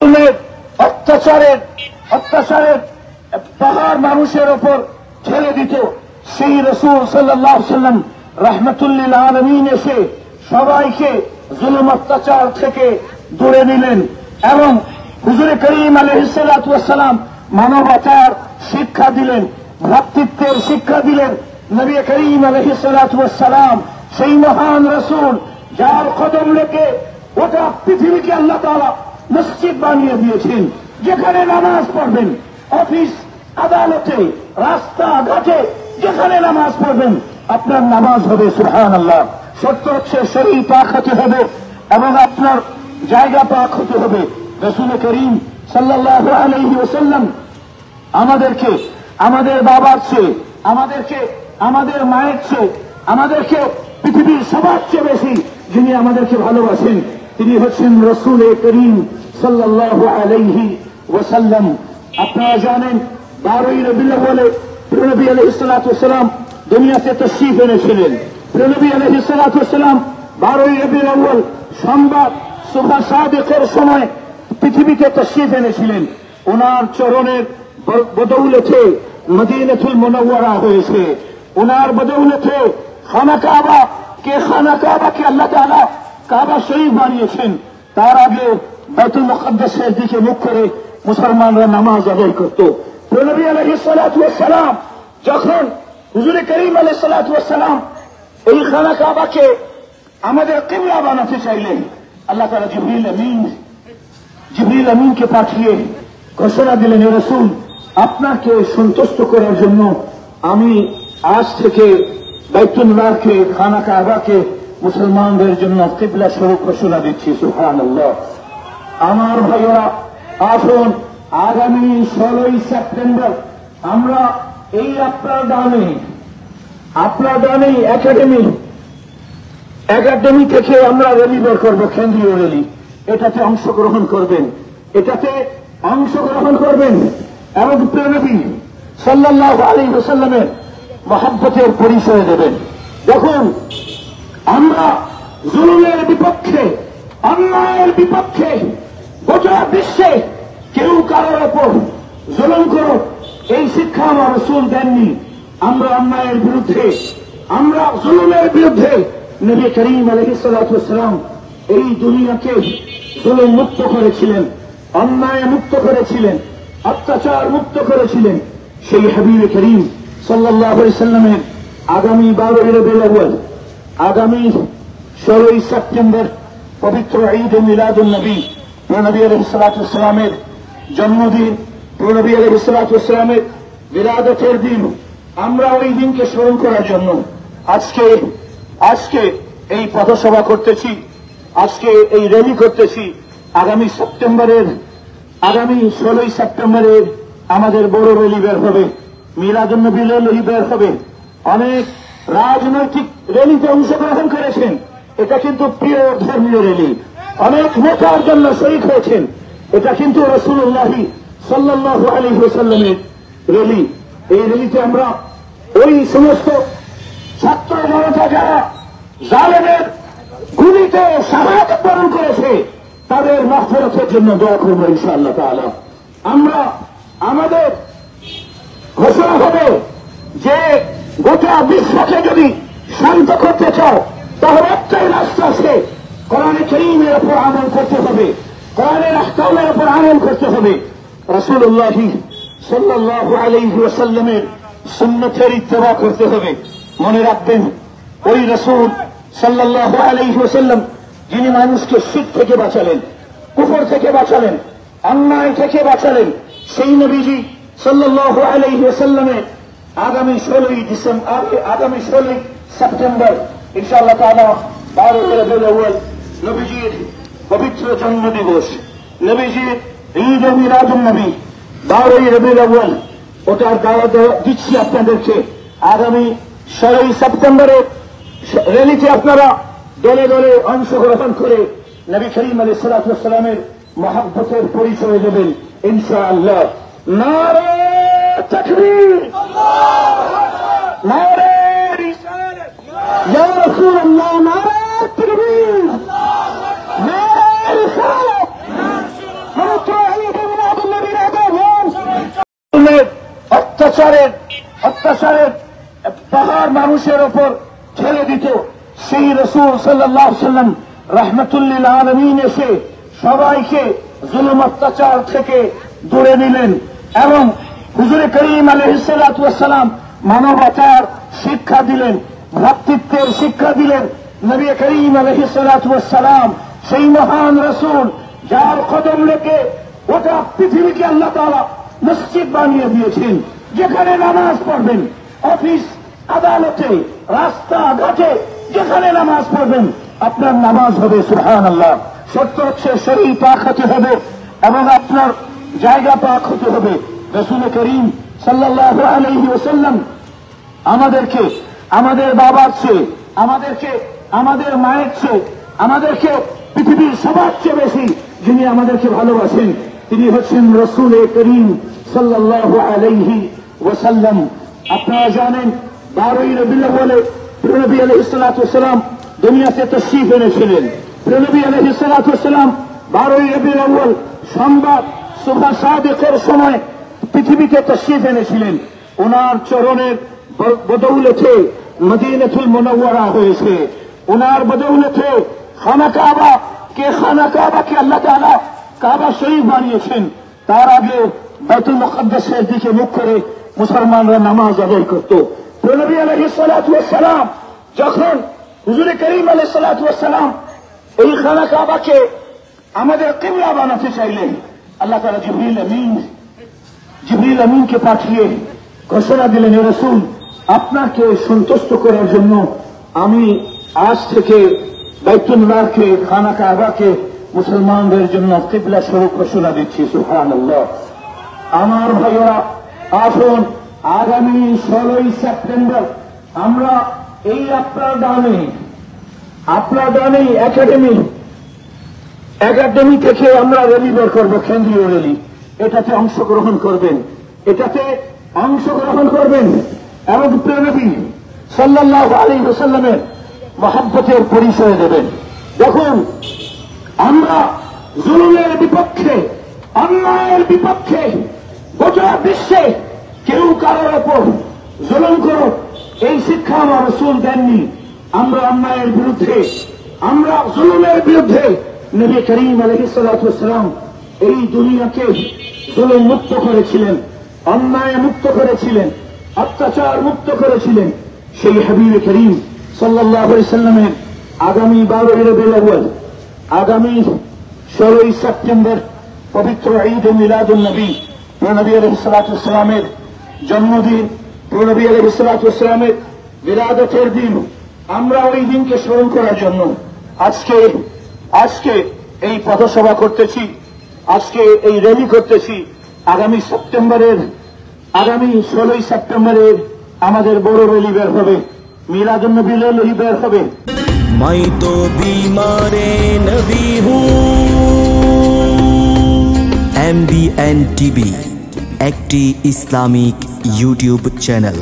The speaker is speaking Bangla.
জুলুমের অত্যাচারের পাহাড় মানুষের ওপর ঠেলে দিত, সেই রাসূল সাল্লাল্লাহু আলাইহি ওয়াসাল্লাম রাহমাতুল আলামিন এসে সবাইকে জুলুম অত্যাচার থেকে দূরে নিলেন এবং হুজুর করিম আলাইহিস সালাতু ওয়াস সালাম মানবতার শিক্ষা দিলেন, ভ্রাতৃত্বের শিক্ষা দিলেন। নবী করিম আলাইহিস সালাতু ওয়াস সালাম সেই মহান রাসূল যার কদম লেগে গোটা পৃথিবীকে আল্লাহ তাআলা মসজিদ বানিয়ে দিয়েছেন, যেখানে নামাজ পড়বেন, অফিস আদালতে রাস্তাঘাটে যেখানে নামাজ পড়বেন আপনার নামাজ হবে সুবহানাল্লাহ। শর্ত হচ্ছে শরীর পাক হতে হবে এবং আপনার জায়গা পাক হতে হবে। রাসূল করিম সাল্লাল্লাহু আলাইহি ওয়াসাল্লাম আমাদেরকে আমাদের বাবার চেয়ে, আমাদের মায়ের চেয়ে, আমাদেরকে পৃথিবীর সবার চেয়ে বেশি যিনি আমাদেরকে ভালোবাসেন তিনি হচ্ছেন রাসূল করিম সাল্লাল্লাহু আলাইহি ওয়াসাল্লাম। আপনারা জানেন 12ই রবিউল আউয়ালে নবী আলাইহিস সালাতু ওয়াস সালাম দুনিয়াতে তাশরীফ এনেছিলেন। নবী আলাইহিস সালাতু ওয়াস সালাম 12ই রবিউল আউয়াল সোমবার সুবহ সাদিকের সময় পৃথিবীতে তাশরীফ এনেছিলেন। ওনার চরণের বদৌলতে মদিনাতুল মুনাওয়ারা হয়েছে, ওনার বদৌলতে খানা কাবাকে আল্লাহ তাআলা কাবা শরীফ বানিয়েছেন। তার আগে বাইতুল মুকাদ্দাসের দিকে মুখ করে মুসলমানরা নামাজ আদায় করত। নবী আলাইহিস সালাতু ওয়াস সালাম যখন হুজুর করিম আলাইহিস সালাতু ওয়াস সালাম এই খানা কাবাকে আমাদের কিবলা বানাতে চাইলেন, আল্লাহ তাআলা জিবরিল আমিনকে পাঠিয়ে ঘোষণা দিলেন, হে রাসূল আপনাকে সন্তুষ্ট করার জন্য আমি আজ থেকে বাইতুল্লাহকে খানা কাবাকে মুসলমানদের জন্য কিবলা স্বরূপ ঘোষণা দিচ্ছি। সুবহানাল্লাহ। আমার ভাইয়েরা, আসুন আগামী 16ই সেপ্টেম্বর আমরা এই আপনার ডানে একাডেমি থেকে আমরা র্যালি বের করবো, কেন্দ্রীয় র্যালি। এটাতে অংশগ্রহণ করবেন এবং নবী সাল্লাল্লাহু আলাইহি ওয়াসাল্লামের মহব্বতের পরিচয় দেবেন। দেখুন, আমরা জুলুমের বিপক্ষে, অন্যায়ের বিপক্ষে, গোটা বিশ্বে কেউ কারোর ওপর জুলুম করো এই শিক্ষা আমার রাসূল দেননি। আমরা অন্যায়ের বিরুদ্ধে, আমরা জুলুমের বিরুদ্ধে নবী করিম আলাইহিস সালাতু ওয়াস সালাম এই দুনিয়াকে জুলুম মুক্ত করেছিলেন, অন্যায় মুক্ত করেছিলেন, অত্যাচার মুক্ত করেছিলেন। সেই হাবিব করিম সাল্লাল্লাহু আলাইহি ওয়াসাল্লামের আগামী 12ই রবিউল আউয়াল, আগামী 16ই সেপ্টেম্বর পবিত্র ঈদ মিলাদুন নবী, নবী আলাইহিস সালাতু ওয়াস সালামের জন্মদিন, নবী আলাইহিস সালাতু ওয়াস সালামের বিলাদতের দিন। আমরা ওই দিনকে স্মরণ করার জন্য আজকে এই পথসভা করতেছি, আজকে এই র্যালি করতেছি। আগামী 16ই সেপ্টেম্বরের আমাদের বড় র্যালি বের হবে, মিলাদুন নবী র্যালি বের হবে। অনেক রাজনৈতিক র্যালিতে অংশগ্রহণ করেছেন, এটা কিন্তু প্রিয় ধর্মীয় র্যালি। অনেক নেতার জন্য শহীদ হয়েছেন, এটা কিন্তু রাসূলুল্লাহ সাল্লাল্লাহু আলাইহি ওয়াসাল্লামের র্যালি। এই র্যালিতে আমরা ওই সমস্ত ছাত্র জনতা যারা জালেমের গুলিতে শাহাদাত বরণ করেছে তাদের মাগফিরাতের জন্য দোয়া করব ইনশাআল্লাহ তাআলা। আমরা আমাদের ঘোষণা হবে যে গোটা বিশ্বকে যদি শান্ত করতে চাও তাহলে একটাই রাস্তা আছে, কোরআনে কারীমের উপর আমল করতে হবে, কোরআনের আহকামের উপর আমল করতে হবে, রাসূলুল্লাহ সাল্লাল্লাহু আলাইহি ওয়াসাল্লামের সুন্নতের ইত্তেবা করতে হবে। মনে রাখবেন, ওই রাসূল সাল্লাল্লাহু আলাইহি ওয়াসাল্লাম যিনি মানুষকে শিরক থেকে বাঁচালেন, কুফর থেকে বাঁচালেন, অন্যায় থেকে বাঁচালেন, সেই নবীজি সাল্লাল্লাহু আলাইহি ওয়াসাল্লামের আগামী 16ই সেপ্টেম্বর ইনশাআল্লাহ তাআলা 12 রবিউল আউয়াল নবীজির পবিত্র জন্মদিবস, নবীজির ঈদ মিলাদুন নবী 12ই রবিউল আউয়াল, ওটার দাওয়াত দিচ্ছি আপনাদেরকে। আগামী 16ই সেপ্টেম্বরের র্যালিতে আপনারা দলে দলে অংশগ্রহণ করে নবী করিম আলাইহিস সালাতু ওয়াস সালামের মহব্বতের পরিচয় দেবেন ইনশাআল্লাহ। নারে তাকবীর, নারে রিসালাত, ইয়া রাসূলুল্লাহ, নারে তাকবীর, নারে রিসালাত, মানুষের ওপর ছেড়ে দিত, সেই রাসূল সাল্লাল্লাহু আলাইহি ওয়াসাল্লাম রাহমাতুল আলামিন এসে সবাইকে জুলুম অত্যাচার থেকে দূরে নিলেন এবং হুজুর করিম আলাইহিস সালাতু ওয়াস সালাম মানবতার শিক্ষা দিলেন, ভ্রাতৃত্বের শিক্ষা দিলেন। নবী করিম আলাইহিস সালাতু ওয়াস সালাম সেই মহান রাসূল যার কদম লেগে গোটা পৃথিবীকে আল্লাহ তাআলা মসজিদ বানিয়ে দিয়েছেন, যেখানে নামাজ পড়বেন, অফিস আদালতে রাস্তাঘাটে যেখানে নামাজ পড়বেন আপনার নামাজ হবে সুবহানাল্লাহ। শর্ত হচ্ছে শরীর পাক হতে হবে এবং আপনার জায়গা পাক হতে হবে। রাসূল করিম সাল্লাল্লাহু আলাইহি ওয়াসাল্লাম আমাদেরকে আমাদের বাবার চেয়ে, আমাদেরকে আমাদের মায়ের চেয়ে, আমাদেরকে পৃথিবীর সবার চেয়ে বেশি যিনি আমাদেরকে ভালোবাসেন তিনি হচ্ছেন রাসূল করিম সাল্লাল্লাহু আলাইহি ওয়াসাল্লাম। আপনারা জানেন 12ই রবিউল আউয়ালে নবী আলাইহিস সালাতু ওয়াস সালাম দুনিয়াতে তাশরীফ এনেছিলেন। নবী আলাইহিস সালাতু ওয়াস সালাম 12ই রবিউল আউয়াল সোমবার সুবহ সাদিকের সময় পৃথিবীতে তাশরীফ এনেছিলেন। ওনার চরণের বদৌলতে মদিনাতুল মুনাওয়ারা হয়েছে, ওনার বদৌলতে খানা কাবাকে আল্লাহ তাআলা কাবা শরীফ বানিয়েছেন। তার আগে বাইতুল মুকাদ্দাসের দিকে মুখ করে মুসলমানরা নামাজ আদায় করত। নবী আলাইহিস সালাতু ওয়াস সালাম যখন হুজুর করিম আলাইহিস সালাতু ওয়াস সালাম এই খানা কাবাকে আমাদের কিবলা বানাতে চাইলেন, আল্লাহ তাআলা জিবরিল আমিনকে পাঠিয়ে ঘোষণা দিলেন, হে রাসূল আপনাকে সন্তুষ্ট করার জন্য আমি আজ থেকে বাইতুল্লাহকে খানা কাবাকে মুসলমানদের জন্য কিবলা স্বরূপ ঘোষণা দিচ্ছি। সুবহানাল্লাহ। আমার ভাইয়েরা, আসুন আগামী 16ই সেপ্টেম্বর আমরা এই আপনার ডানে একাডেমি থেকে আমরা র্যালি বের করবো, কেন্দ্রীয় র্যালি। এটাতে অংশগ্রহণ করবেন এবং নবী সাল্লাল্লাহু আলাইহি ওয়াসাল্লামের মহব্বতের পরিচয় দেবেন। দেখুন, আমরা জুলুমের বিপক্ষে, অন্যায়ের বিপক্ষে, গোটা বিশ্বে কেউ কারোর ওপর জুলুম করুক এই শিক্ষা আমার রাসূল দেননি। আমরা অন্যায়ের বিরুদ্ধে, আমরা জুলুমের বিরুদ্ধে নবী করিম আলাইহিস সালাতু ওয়াস সালাম এই দুনিয়াকে জুলুম মুক্ত করেছিলেন, অন্যায় মুক্ত করেছিলেন, অত্যাচার মুক্ত করেছিলেন। সেই হাবিব করিম সাল্লাল্লাহু আলাইহি ওয়াসাল্লামের আগামী 12ই রবিউল আউয়াল, আগামী 16ই সেপ্টেম্বর পবিত্র ঈদ মিলাদুন নবী, নবী আলাইহিস সালাতু ওয়াস সালামের জন্মদিন, নবী আলাইহিস সালাতু ওয়াস সালামের বিলাদতের দিন। আমরা ওই দিনকে স্মরণ করার জন্য আজকে এই পথসভা করতেছি, আজকে এই র্যালি করতেছি। আগামী 16ই সেপ্টেম্বরের আমাদের বড় র্যালি বের হবে, মিলাদুন নবী র্যালি বের হবে। मैं तो बीमारे नबी हूँ। MBN TV একটি ইসলামিক ইউটিউব চ্যানেল।